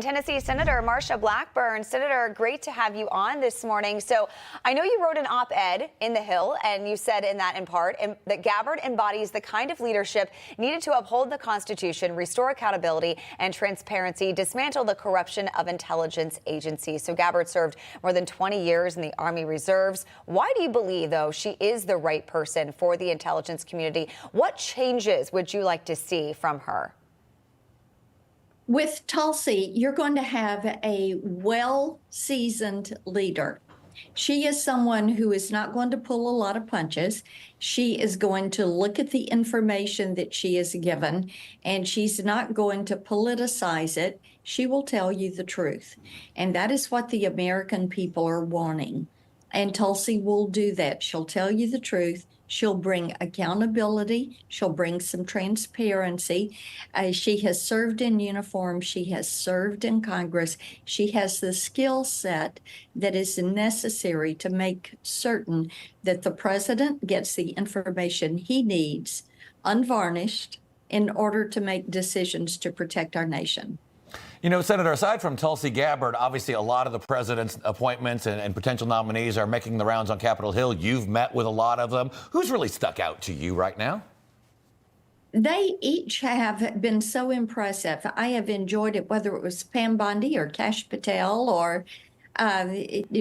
Tennessee Senator Marsha Blackburn. Senator, great to have you on this morning. So I know you wrote an op-ed in The Hill, and you said in that, in part, that Gabbard embodies the kind of leadership needed to uphold the Constitution, restore accountability and transparency, dismantle the corruption of intelligence agencies. So Gabbard served more than 20 years in the Army Reserves. Why do you believe, though, she is the right person for the intelligence community? What changes would you like to see from her? With Tulsi, you're going to have a well-seasoned leader. She is someone who is not going to pull a lot of punches. She is going to look at the information that she is given, and she's not going to politicize it. She will tell you the truth. And that is what the American people are wanting. And Tulsi will do that. She'll tell you the truth. She'll bring accountability. She'll bring some transparency. She has served in uniform. She has served in Congress. She has the skill set that is necessary to make certain that the president gets the information he needs, unvarnished, in order to make decisions to protect our nation. You know, Senator, aside from Tulsi Gabbard, obviously a lot of the president's appointments and potential nominees are making the rounds on Capitol Hill. You've met with a lot of them. Who's really stuck out to you right now? They each have been so impressive. I have enjoyed it, whether it was Pam Bondi or Kash Patel or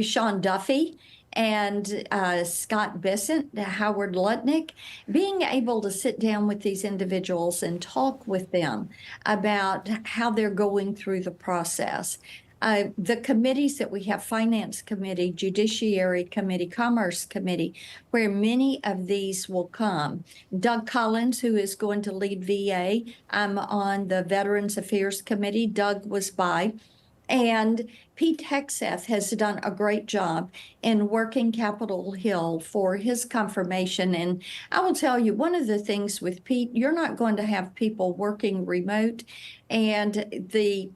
Sean Duffy and Scott Bessent, Howard Lutnick, being able to sit down with these individuals and talk with them about how they're going through the process. The committees that we have, Finance Committee, Judiciary Committee, Commerce Committee, where many of these will come. Doug Collins, who is going to lead VA, I'm on the Veterans Affairs Committee. Doug was by. And Pete Hegseth has done a great job in working Capitol Hill for his confirmation. And I will tell you, one of the things with Pete, you're not going to have people working remote. And the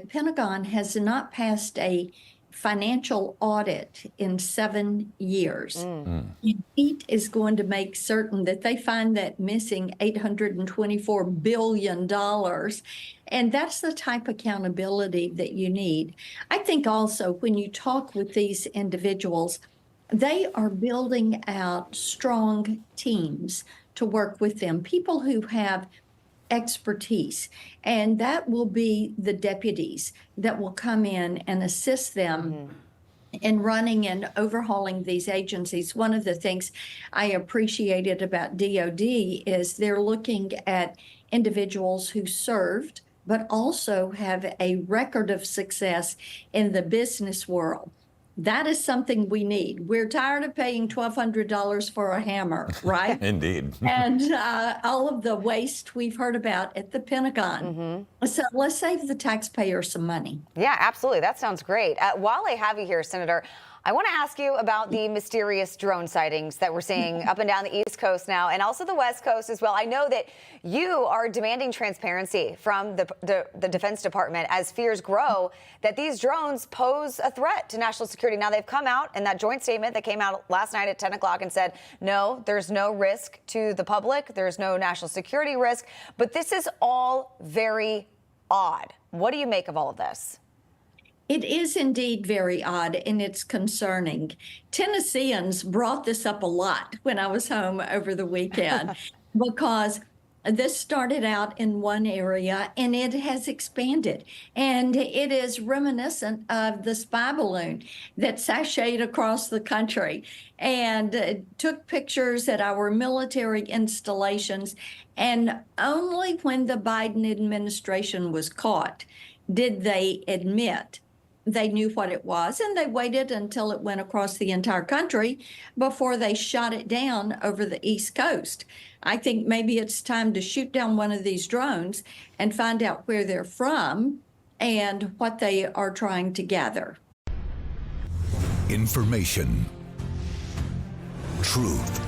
Pentagon has not passed a financial audit in 7 years. And Pete is going to make certain that they find that missing $824 billion. And that's the type of accountability that you need. I think also when you talk with these individuals, they are building out strong teams to work with them, people who have expertise, and that will be the deputies that will come in and assist them in running and overhauling these agencies. One of the things I appreciated about DOD is they're looking at individuals who served, but also have a record of success in the business world. That is something we need. We're tired of paying $1,200 for a hammer, right? Indeed. And all of the waste we've heard about at the Pentagon. So let's save the taxpayer some money. Yeah, absolutely. That sounds great. While I have you here, Senator, I want to ask you about the mysterious drone sightings that we're seeing up and down the East Coast now, and also the West Coast as well. I know that you are demanding transparency from the Defense Department as fears grow that these drones pose a threat to national security. Now, they've come out in that joint statement that came out last night at 10 o'clock and said, no, there's no risk to the public. There's no national security risk. But this is all very odd. What do you make of all of this? It is indeed very odd, and it's concerning. Tennesseans brought this up a lot when I was home over the weekend because this started out in one area and it has expanded. And it is reminiscent of the spy balloon that sashayed across the country and took pictures at our military installations. And only when the Biden administration was caught did they admit they knew what it was, and they waited until it went across the entire country before they shot it down over the East Coast. I think maybe it's time to shoot down one of these drones and find out where they're from and what they are trying to gather. Information. Truth.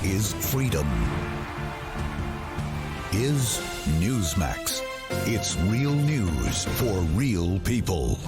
Is freedom. Is Newsmax. It's real news for real people.